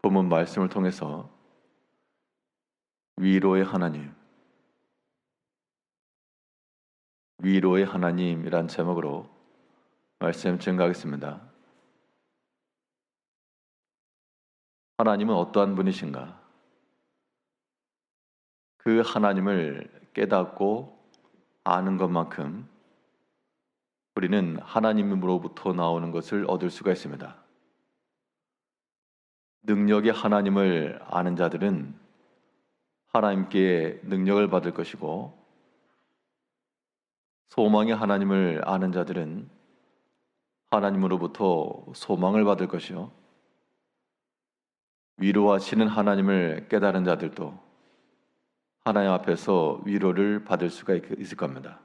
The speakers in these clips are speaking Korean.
본문 말씀을 통해서 위로의 하나님, 위로의 하나님이란 제목으로 말씀 증거하겠습니다. 하나님은 어떠한 분이신가? 그 하나님을 깨닫고 아는 것만큼 우리는 하나님으로부터 나오는 것을 얻을 수가 있습니다. 능력의 하나님을 아는 자들은 하나님께 능력을 받을 것이고, 소망의 하나님을 아는 자들은 하나님으로부터 소망을 받을 것이요, 위로하시는 하나님을 깨달은 자들도 하나님 앞에서 위로를 받을 수가 있을 겁니다.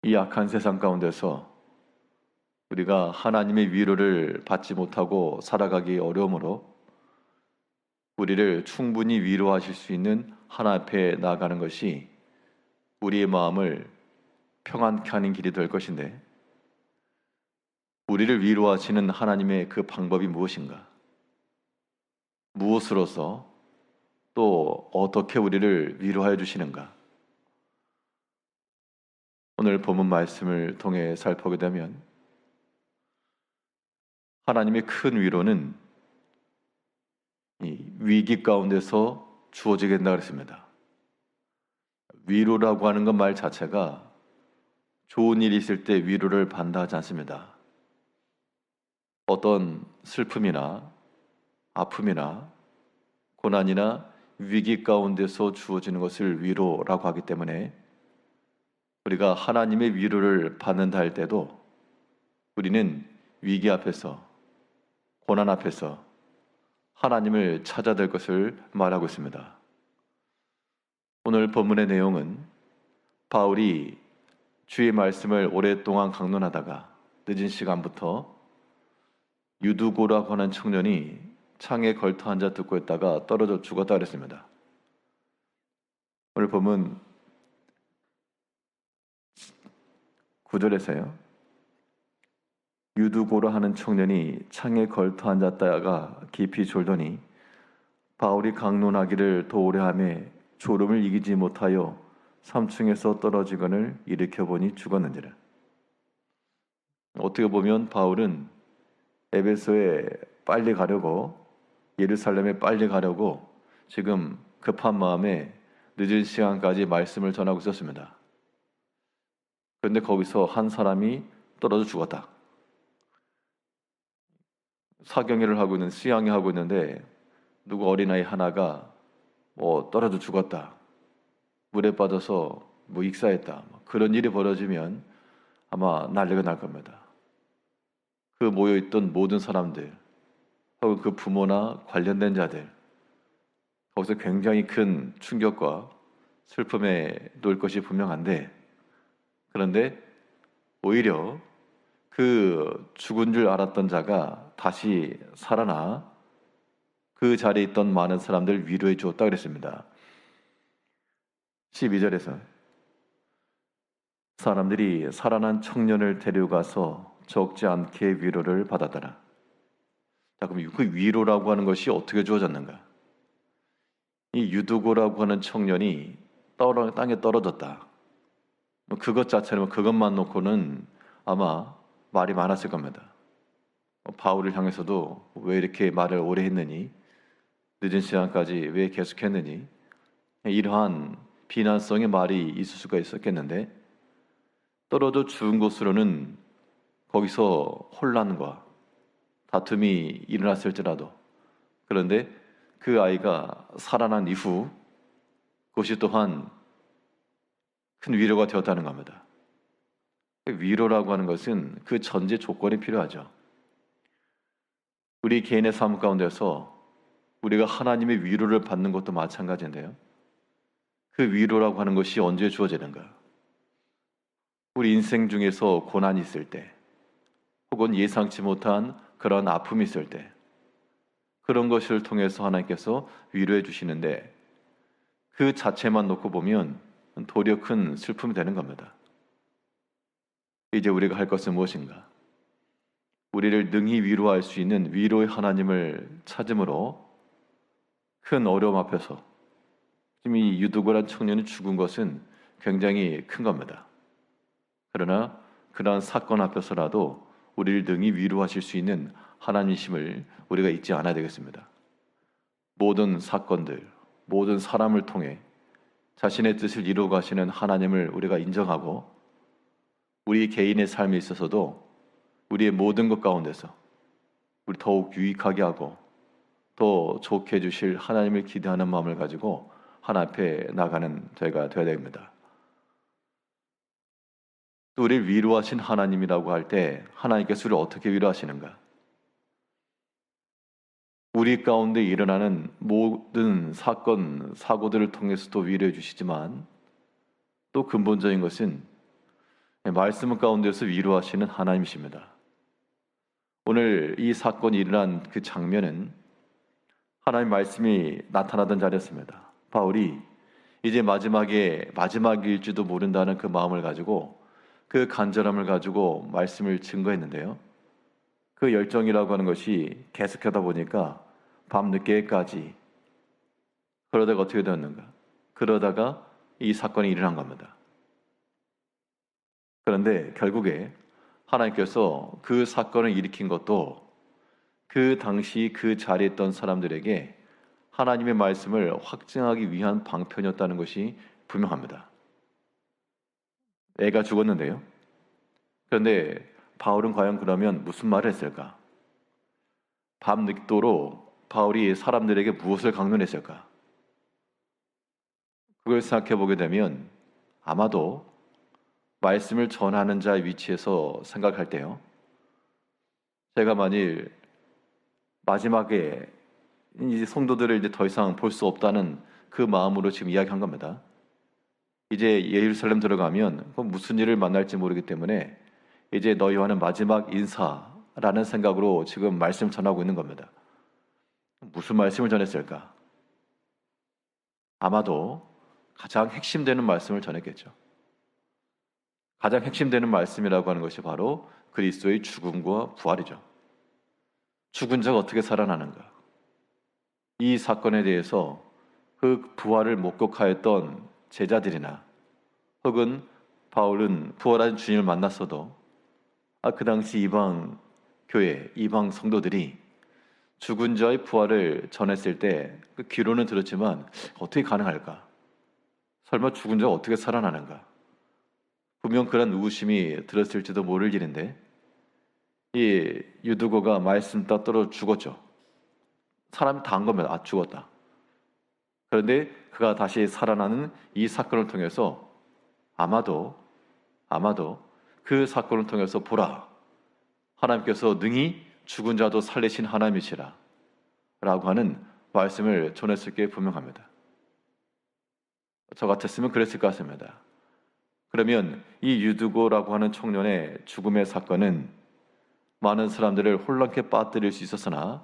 이 악한 세상 가운데서 우리가 하나님의 위로를 받지 못하고 살아가기 어려우므로 우리를 충분히 위로하실 수 있는 하나님 앞에 나아가는 것이 우리의 마음을 평안케 하는 길이 될 것인데, 우리를 위로하시는 하나님의 그 방법이 무엇인가? 무엇으로서 또 어떻게 우리를 위로하여 주시는가? 오늘 본문 말씀을 통해 살펴보게 되면 하나님의 큰 위로는 이 위기 가운데서 주어지게 된다고 했습니다. 위로라고 하는 것 말 자체가 좋은 일이 있을 때 위로를 받는다 하지 않습니다. 어떤 슬픔이나 아픔이나 고난이나 위기 가운데서 주어지는 것을 위로라고 하기 때문에 우리가 하나님의 위로를 받는다 할 때도 우리는 위기 앞에서, 고난 앞에서 하나님을 찾아야 될 것을 말하고 있습니다. 오늘 본문의 내용은 바울이 주의 말씀을 오랫동안 강론하다가 늦은 시간부터 유두고라고 하는 청년이 창에 걸터 앉아 듣고 있다가 떨어져 죽었다 그랬습니다. 오늘 본문 9절에서요, 유두고라 하는 청년이 창에 걸터 앉았다가 깊이 졸더니 바울이 강론하기를 더 오래 하며 졸음을 이기지 못하여 3층에서 떨어지거늘 일으켜보니 죽었는지라. 어떻게 보면 바울은 에베소에 빨리 가려고, 예루살렘에 빨리 가려고 지금 급한 마음에 늦은 시간까지 말씀을 전하고 있었습니다. 그런데 거기서 한 사람이 떨어져 죽었다. 사경회를 하고 있는, 수양회 하고 있는데 누구 어린아이 하나가 떨어져 죽었다, 물에 빠져서 익사했다, 그런 일이 벌어지면 아마 난리가 날 겁니다. 그 모여있던 모든 사람들 혹은 그 부모나 관련된 자들, 거기서 굉장히 큰 충격과 슬픔에 놓일 것이 분명한데, 그런데 오히려 그 죽은 줄 알았던 자가 다시 살아나 그 자리에 있던 많은 사람들 위로해 주었다 그랬습니다. 12절에서 사람들이 살아난 청년을 데려가서 적지 않게 위로를 받았더라. 자, 그럼 그 위로라고 하는 것이 어떻게 주어졌는가? 이 유두고라고 하는 청년이 땅에 떨어졌다. 그것 자체는, 그것만 놓고는 아마 말이 많았을 겁니다. 바울을 향해서도 왜 이렇게 말을 오래 했느니, 늦은 시간까지 왜 계속했느니, 이러한 비난성의 말이 있을 수가 있었겠는데, 떨어져 죽은 곳으로는 거기서 혼란과 다툼이 일어났을지라도, 그런데 그 아이가 살아난 이후 그것이 또한 큰 위로가 되었다는 겁니다. 위로라고 하는 것은 그 전제 조건이 필요하죠. 우리 개인의 삶 가운데서 우리가 하나님의 위로를 받는 것도 마찬가지인데요, 그 위로라고 하는 것이 언제 주어지는가? 우리 인생 중에서 고난이 있을 때, 혹은 예상치 못한 그런 아픔이 있을 때, 그런 것을 통해서 하나님께서 위로해 주시는데, 그 자체만 놓고 보면 도리어 큰 슬픔이 되는 겁니다. 이제 우리가 할 것은 무엇인가? 우리를 능히 위로할 수 있는 위로의 하나님을 찾음으로 큰 어려움 앞에서 지금 이 유두고란 청년이 죽은 것은 굉장히 큰 겁니다. 그러나 그러한 사건 앞에서라도 우리를 능히 위로하실 수 있는 하나님이심을 우리가 잊지 않아야 되겠습니다. 모든 사건들, 모든 사람을 통해 자신의 뜻을 이루어 가시는 하나님을 우리가 인정하고 우리 개인의 삶에 있어서도 우리의 모든 것 가운데서 우리 더욱 유익하게 하고 더 좋게 해주실 하나님을 기대하는 마음을 가지고 하나님 앞에 나가는 저희가 되어야 됩니다. 또 우리를 위로하신 하나님이라고 할 때 하나님께서 우리를 어떻게 위로하시는가? 우리 가운데 일어나는 모든 사건, 사고들을 통해서도 위로해 주시지만 또 근본적인 것은 말씀 가운데서 위로하시는 하나님이십니다. 오늘 이 사건이 일어난 그 장면은 하나님 말씀이 나타나던 자리였습니다. 바울이 이제 마지막일지도 모른다는 그 마음을 가지고 그 간절함을 가지고 말씀을 증거했는데요. 그 열정이라고 하는 것이 계속하다 보니까 밤늦게까지 그러다가 어떻게 되었는가? 그러다가 이 사건이 일어난 겁니다. 그런데 결국에 하나님께서 그 사건을 일으킨 것도 그 당시 그 자리에 있던 사람들에게 하나님의 말씀을 확증하기 위한 방편이었다는 것이 분명합니다. 애가 죽었는데요. 그런데 바울은 과연 그러면 무슨 말을 했을까? 밤늦도록 바울이 사람들에게 무엇을 강론했을까? 그걸 생각해 보게 되면 아마도 말씀을 전하는 자의 위치에서 생각할 때요. 제가 만일 마지막에 이제 성도들을 이제 더 이상 볼 수 없다는 그 마음으로 지금 이야기한 겁니다. 이제 예루살렘 들어가면 무슨 일을 만날지 모르기 때문에 이제 너희와는 마지막 인사라는 생각으로 지금 말씀 전하고 있는 겁니다. 무슨 말씀을 전했을까? 아마도 가장 핵심되는 말씀을 전했겠죠. 가장 핵심되는 말씀이라고 하는 것이 바로 그리스도의 죽음과 부활이죠. 죽은 자가 어떻게 살아나는가? 이 사건에 대해서 그 부활을 목격하였던 제자들이나 혹은 바울은 부활한 주님을 만났어도 그 당시 이방 교회, 이방 성도들이 죽은 자의 부활을 전했을 때 그 귀로는 들었지만 어떻게 가능할까? 설마 죽은 자가 어떻게 살아나는가? 분명 그런 의구심이 들었을지도 모를 일인데 이 유두고가 말씀 따라 죽었죠. 사람이 다 한 겁니다. 죽었다. 그런데 그가 다시 살아나는 이 사건을 통해서 아마도 그 사건을 통해서 보라, 하나님께서 능히 죽은 자도 살리신 하나님이시라 라고 하는 말씀을 전했을 게 분명합니다. 저 같았으면 그랬을 것 같습니다. 그러면 이 유두고라고 하는 청년의 죽음의 사건은 많은 사람들을 혼란케 빠뜨릴 수 있었으나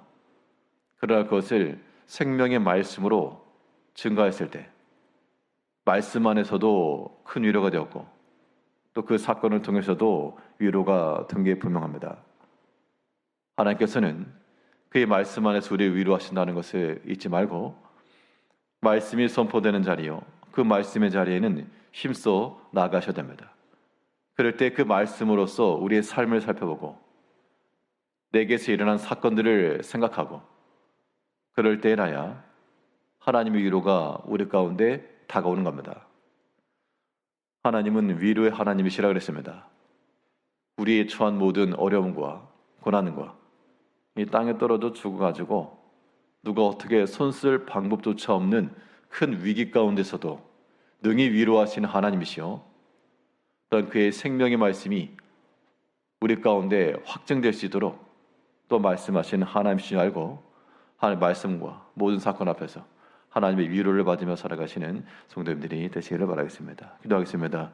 그러나 그것을 생명의 말씀으로 증가했을 때 말씀 안에서도 큰 위로가 되었고 또 그 사건을 통해서도 위로가 된 게 분명합니다. 하나님께서는 그의 말씀 안에서 우리를 위로하신다는 것을 잊지 말고 말씀이 선포되는 자리요, 그 말씀의 자리에는 힘써 나아가셔야 됩니다. 그럴 때 그 말씀으로써 우리의 삶을 살펴보고 내게서 일어난 사건들을 생각하고 그럴 때라야 하나님의 위로가 우리 가운데 다가오는 겁니다. 하나님은 위로의 하나님이시라 그랬습니다. 우리의 처한 모든 어려움과 고난과 이 땅에 떨어져 죽어가지고 누가 어떻게 손쓸 방법조차 없는 큰 위기 가운데서도 능히 위로하시는 하나님이시오. 또한 그의 생명의 말씀이 우리 가운데 확증될 수 있도록 또 말씀하시는 하나님이신 알고 하나님의 말씀과 모든 사건 앞에서 하나님의 위로를 받으며 살아가시는 성도님들이 되시기를 바라겠습니다. 기도하겠습니다.